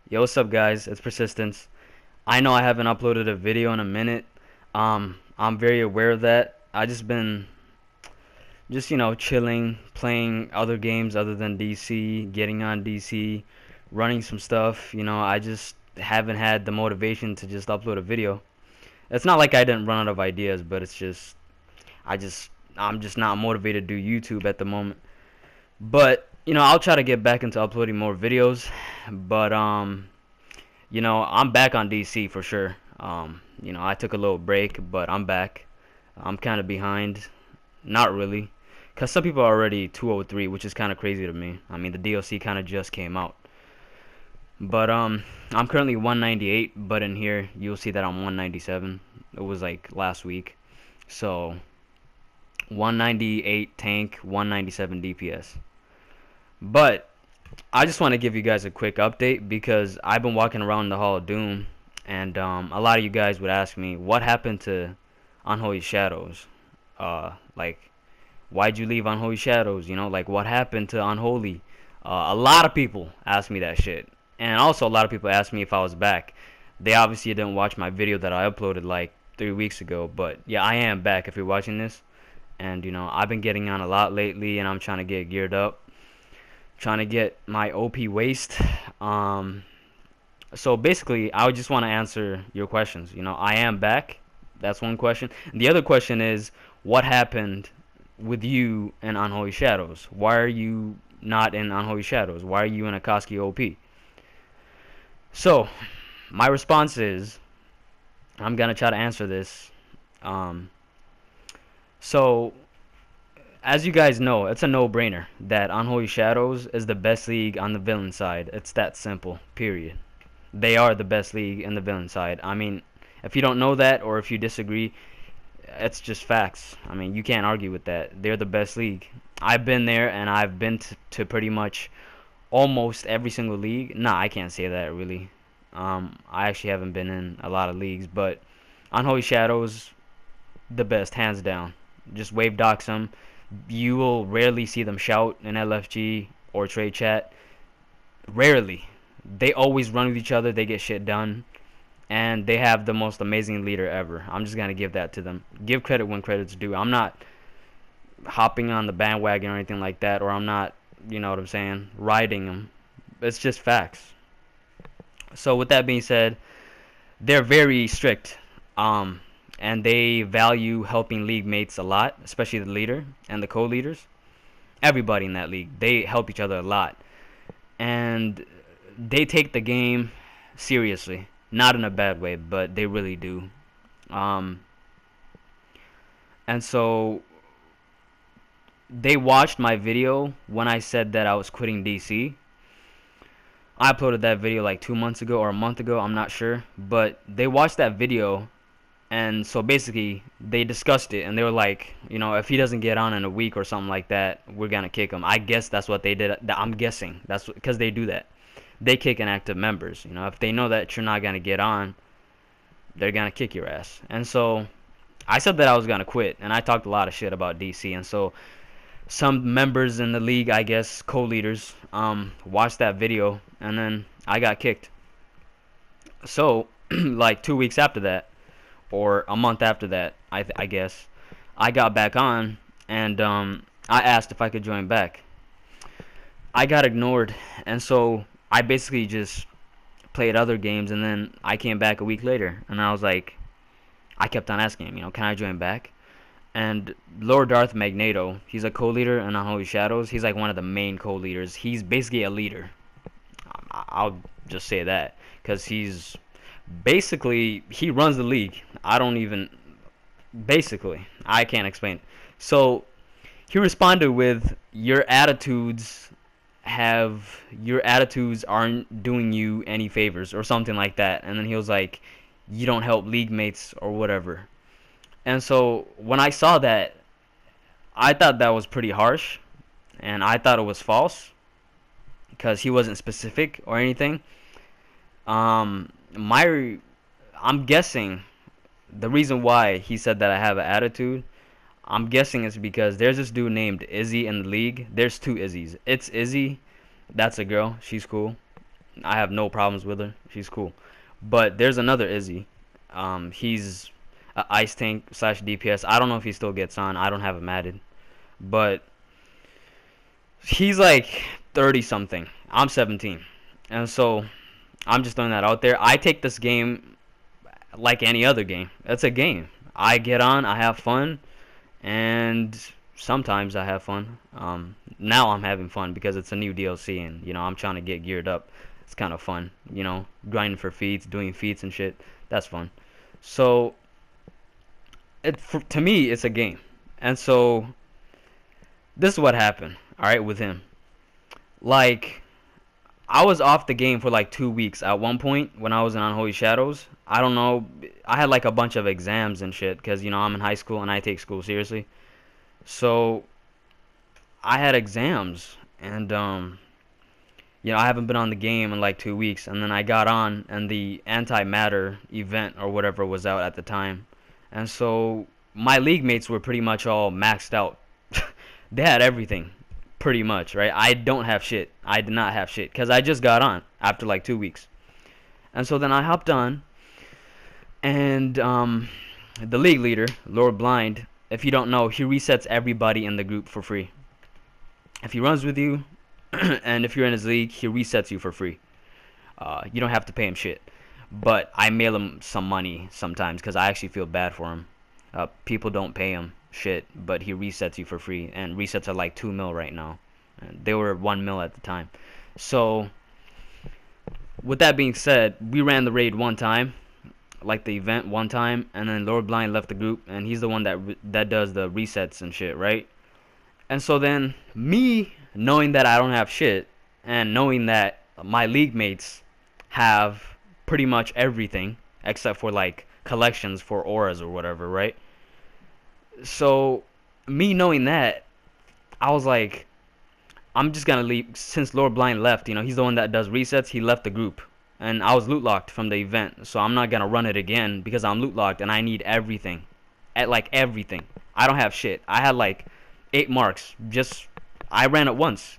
Yo, what's up, guys? It's Persistence. I know I haven't uploaded a video in a minute. I'm very aware of that. I just been chilling, playing other games other than DC, getting on DC, running some stuff. I just haven't had the motivation to just upload a video. It's not like I didn't run out of ideas, but it's just I just I'm just not motivated to do YouTube at the moment. But I'll try to get back into uploading more videos. But I'm back on DC for sure. I took a little break, but I'm back. I'm kind of behind. Not really. Because some people are already 203, which is kind of crazy to me. I mean, the DLC kind of just came out. But I'm currently 198, but in here, you'll see that I'm 197. It was like last week. So, 198 tank, 197 DPS. But I just want to give you guys a quick update because I've been walking around the Hall of Doom, and a lot of you guys would ask me what happened to Unholy Shadows. Like, why'd you leave Unholy Shadows? Like what happened to Unholy? A lot of people ask me that shit, and also a lot of people ask me if I was back. They obviously didn't watch my video that I uploaded like 3 weeks ago, but yeah, I am back if you're watching this. And I've been getting on a lot lately, and I'm trying to get geared up, trying to get my OP waist. Um, so basically, I just want to answer your questions. I am back. That's one question. And the other question is, what happened with you and Unholy Shadows? Why are you not in Unholy Shadows? Why are you in Akatsuki OP? So, my response is, I'm gonna try to answer this. Um, so, as you guys know, it's a no-brainer that Unholy Shadows is the best league on the villain side. It's that simple. Period. They are the best league in the villain side. I mean, if you don't know that or if you disagree, it's just facts. I mean, you can't argue with that. They're the best league. I've been there, and I've been to pretty much almost every single league. Nah, I can't say that really. I actually haven't been in a lot of leagues, but Unholy Shadows, the best, hands down. Just wave dox them. You will rarely see them shout in LFG or trade chat. Rarely. They always run with each other. They get shit done. And they have the most amazing leader ever. I'm just going to give that to them. Give credit when credit's due. I'm not hopping on the bandwagon or anything like that, or I'm not, you know what I'm saying, riding them. It's just facts. So with that being said, they're very strict. And they value helping league mates a lot, especially the leader and the co-leaders. Everybody in that league, they help each other a lot. And they take the game seriously. Not in a bad way, but they really do. Um, and so they watched my video when I said that I was quitting DC. I uploaded that video like 2 months ago or a month ago, I'm not sure. But they watched that video, and so basically they discussed it, and they were like, if he doesn't get on in a week or something like that, we're gonna kick him. I guess that's what they did. I'm guessing that's because they do that. They kick inactive members. If they know that you're not gonna get on, they're gonna kick your ass. And so I said that I was gonna quit, and I talked a lot of shit about DC. And so some members in the league, I guess co-leaders, watched that video, and then I got kicked. So like 2 weeks after that, or a month after that, I guess, I got back on, and I asked if I could join back. I got ignored, and so I basically just played other games, and then I came back a week later, and I was like, I kept on asking him, can I join back? And Lord Darth Magneto, he's a co-leader in Unholy Shadows. He's like one of the main co-leaders. He's basically a leader. I'll just say that, because he's basically, he runs the league. I don't even, basically, I can't explain it. So he responded with, your attitudes aren't doing you any favors, or something like that. And then he was like, you don't help league mates or whatever. And so when I saw that, I thought that was pretty harsh, and I thought it was false because he wasn't specific or anything. My I'm guessing the reason why he said that I have an attitude, I'm guessing it's because there's this dude named Izzy in the league. There's two Izzies. It's Izzy, that's a girl, she's cool. I have no problems with her. She's cool. But there's another Izzy. He's a ice tank slash DPS. I don't know if he still gets on. I don't have him added. But he's like 30 something. I'm 17. And so I'm just throwing that out there. I take this game like any other game. It's a game. I get on, I have fun, and sometimes I have fun. Now I'm having fun because it's a new DLC, and I'm trying to get geared up. It's kind of fun, grinding for feats, doing feats and shit. That's fun. So to me, it's a game, and so this is what happened. All right, with him, like I was off the game for like 2 weeks at one point when I was in Unholy Shadows. I don't know. I had like a bunch of exams and shit because I'm in high school and I take school seriously. So I had exams and I haven't been on the game in like 2 weeks, and then I got on and the antimatter event or whatever was out at the time, and so my league mates were pretty much all maxed out. They had everything, pretty much, right? I don't have shit. I did not have shit because I just got on after like 2 weeks, and so then I hopped on, and the league leader, Lord Blind, if you don't know, he resets everybody in the group for free. If he runs with you, and if you're in his league, he resets you for free. You don't have to pay him shit. But I mail him some money sometimes because I actually feel bad for him. People don't pay him shit, but he resets you for free. And resets are like 2 mil right now. And they were 1 mil at the time. So, with that being said, we ran the raid one time. Like the event one time. And then Lord Blind left the group. And he's the one that does the resets and shit, right? And so then, me knowing that I don't have shit, and knowing that my league mates have pretty much everything, except for like collections for auras or whatever, right? So, me knowing that, I was like, I'm just gonna leave, since Lord Blind left, he's the one that does resets, he left the group. And I was loot locked from the event, so I'm not gonna run it again because I'm loot locked and I need everything. Like everything. I don't have shit. I had like 8 marks. I ran it once,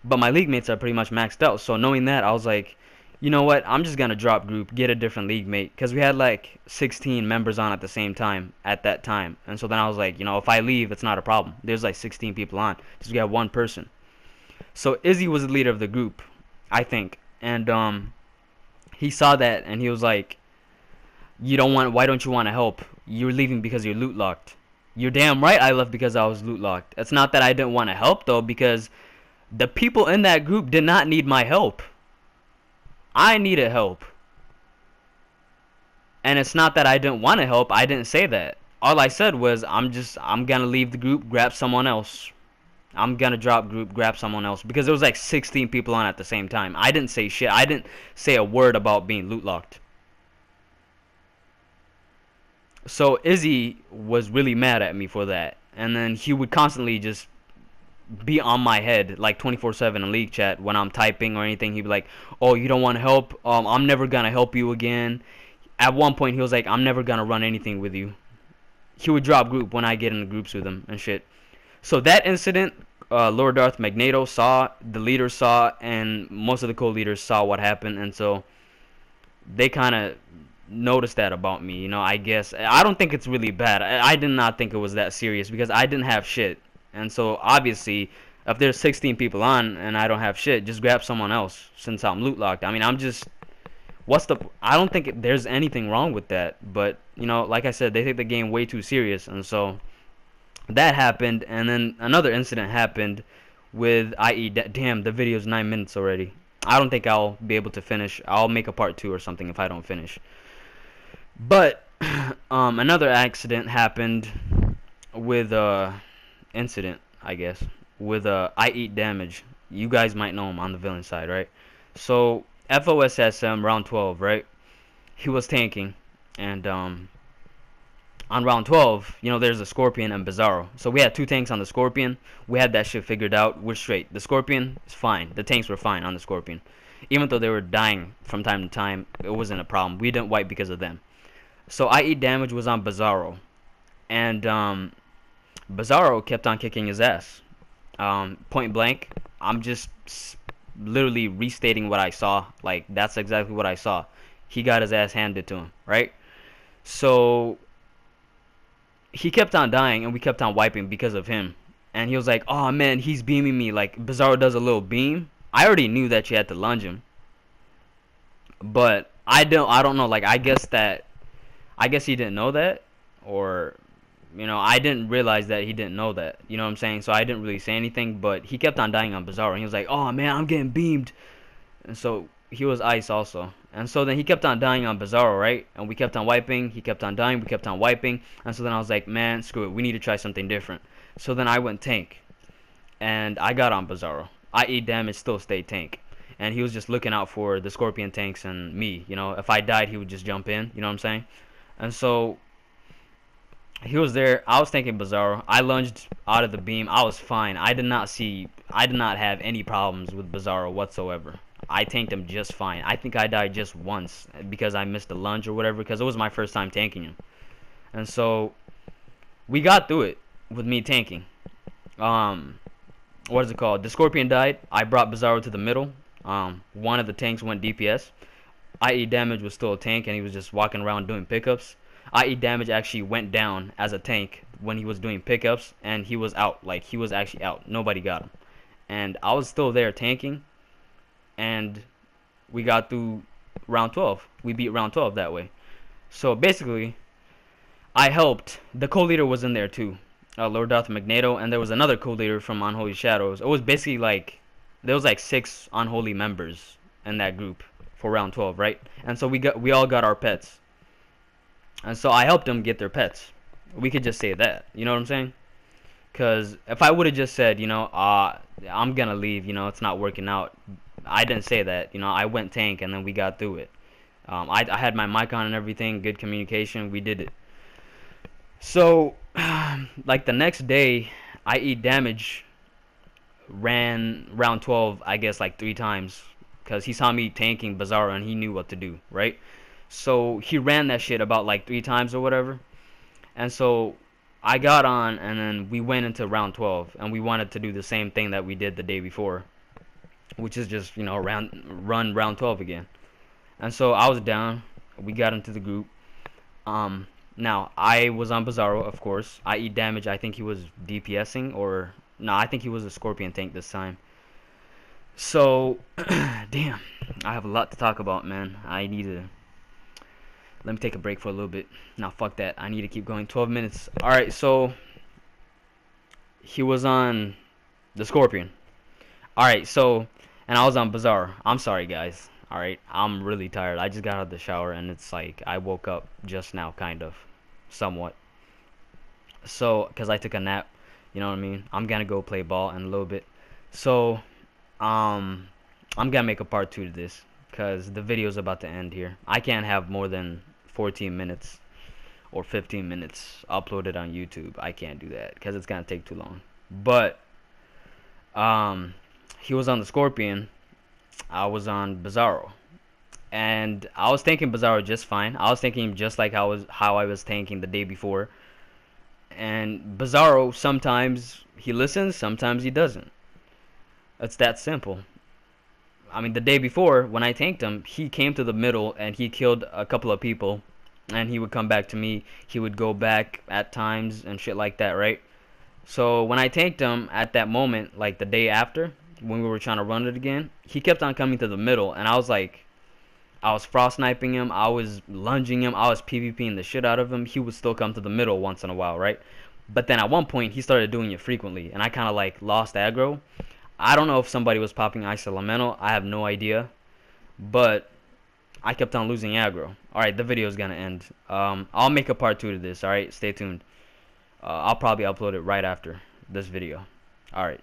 but my league mates are pretty much maxed out. So knowing that, I was like, you know what, I'm just gonna drop group, get a different league mate, because we had like 16 members on at the same time at that time. And so then I was like, if I leave, it's not a problem. There's like 16 people on, just we have one person. So Izzy was the leader of the group, I think, and he saw that and he was like, why don't you want to help? You're leaving because you're loot locked. You're damn right I left because I was loot locked. It's not that I didn't want to help though, because the people in that group did not need my help. I needed help. And it's not that I didn't want to help. I didn't say that. All I said was I'm gonna leave the group, grab someone else. I'm gonna drop group, grab someone else, because there was like 16 people on at the same time. I didn't say shit. I didn't say a word about being loot locked. So Izzy was really mad at me for that, and then he would constantly just be on my head like 24/7 in league chat when I'm typing or anything. He'd be like, "Oh, you don't want to help? I'm never gonna help you again." At one point, he was like, "I'm never gonna run anything with you." He would drop group when I get in the groups with him and shit. So that incident, Lord Darth Magneto saw, the leaders saw, and most of the co-leaders saw what happened, and so they kind of noticed that about me, I guess. I don't think it's really bad. I did not think it was that serious because I didn't have shit. And so obviously, if there's 16 people on and I don't have shit, just grab someone else since I'm loot locked. I mean, I don't think there's anything wrong with that. But, like I said, they take the game way too serious. And so that happened. And then another incident happened with IE. Damn, the video's 9 minutes already. I don't think I'll be able to finish. I'll make a part 2 or something if I don't finish. But another accident happened with incident, I guess, with I Eat Damage. You guys might know him on the villain side, right? So FOSSM round 12, right? He was tanking, and on round 12, there's a Scorpion and Bizarro. So we had 2 tanks on the Scorpion. We had that shit figured out. We're straight. The Scorpion is fine. The tanks were fine on the Scorpion. Even though they were dying from time to time, it wasn't a problem. We didn't wipe because of them. So I Eat Damage was on Bizarro, and Bizarro kept on kicking his ass. Point blank, I'm just literally restating what I saw. Like, that's exactly what I saw. He got his ass handed to him, right? So he kept on dying, and we kept on wiping because of him. And he was like, "Oh man, he's beaming me." Like, Bizarro does a little beam. I already knew that you had to lunge him, but I don't know. Like, I guess he didn't know that, or I didn't realize that he didn't know that. You know what I'm saying? So I didn't really say anything, but he kept on dying on Bizarro. And he was like, "Oh man, I'm getting beamed." And so he was ice also. And so then he kept on dying on Bizarro, right? And we kept on wiping. He kept on dying. We kept on wiping. And so then I was like, man, screw it. We need to try something different. So then I went tank. And I got on Bizarro. IE damage still stayed tank. And he was just looking out for the Scorpion tanks and me. If I died, he would just jump in. You know what I'm saying? And so he was there. I was tanking Bizarro. I lunged out of the beam. I was fine. I did not have any problems with Bizarro whatsoever. I tanked him just fine. I think I died just once because I missed a lunge or whatever, because it was my first time tanking him. And so we got through it with me tanking. What is it called? The Scorpion died. I brought Bizarro to the middle. One of the tanks went DPS. IE damage was still a tank, and he was just walking around doing pickups. IE damage actually went down as a tank when he was doing pickups, and he was out. Like, he was actually out. Nobody got him. And I was still there tanking, and we got through round 12. We beat round 12 that way. So basically, I helped. The co-leader was in there too, Lord Darth Magneto, and there was another co-leader from Unholy Shadows. It was basically like there was like 6 Unholy members in that group for round 12, right? And so we all got our pets, and so I helped them get their pets. We could just say that, you know what I'm saying? Because if I would have just said, I'm gonna leave, it's not working out. I didn't say that, I went tank, and then we got through it. I had my mic on and everything, good communication, we did it. So, like the next day, IE damage ran round 12, I guess, like 3 times, because he saw me tanking Bizarro and he knew what to do, right? So he ran that shit about like 3 times or whatever. And so I got on, and then we went into round 12, and we wanted to do the same thing that we did the day before, which is just, run round 12 again. And so I was down. We got into the group. Now, I was on Bizarro, of course. IE damage, I think he was DPSing, or... No, I think he was a Scorpion tank this time. So, damn. I have a lot to talk about, man. I need to... Let me take a break for a little bit. Nah, fuck that. I need to keep going. 12 minutes. Alright, so... He was on the Scorpion. Alright, so... And I was on Bizarro. I'm sorry, guys. Alright, I'm really tired. I just got out of the shower, and it's like I woke up just now, kind of. Somewhat. So, because I took a nap. You know what I mean? I'm gonna go play ball in a little bit. So, I'm gonna make a part 2 to this, because the video's about to end here. I can't have more than 14 minutes or 15 minutes uploaded on YouTube. I can't do that, because it's gonna take too long. But, he was on the Scorpion. I was on Bizarro, and I was tanking Bizarro just fine. I was tanking him just like how I was tanking the day before. And Bizarro, sometimes he listens, sometimes he doesn't. It's that simple. I mean, the day before, when I tanked him, he came to the middle and he killed a couple of people, and he would come back to me. He would go back at times and shit like that, right? So when I tanked him at that moment, like the day after, when we were trying to run it again, he kept on coming to the middle, and I was frost sniping him, I was lunging him, I was PvPing the shit out of him. He would still come to the middle once in a while, right? But then at one point, he started doing it frequently, and I kind of like lost aggro. I don't know if somebody was popping Ice Elemental, I have no idea, but I kept on losing aggro. Alright, the video is gonna end. I'll make a part 2 to this, alright? Stay tuned. I'll probably upload it right after this video. Alright.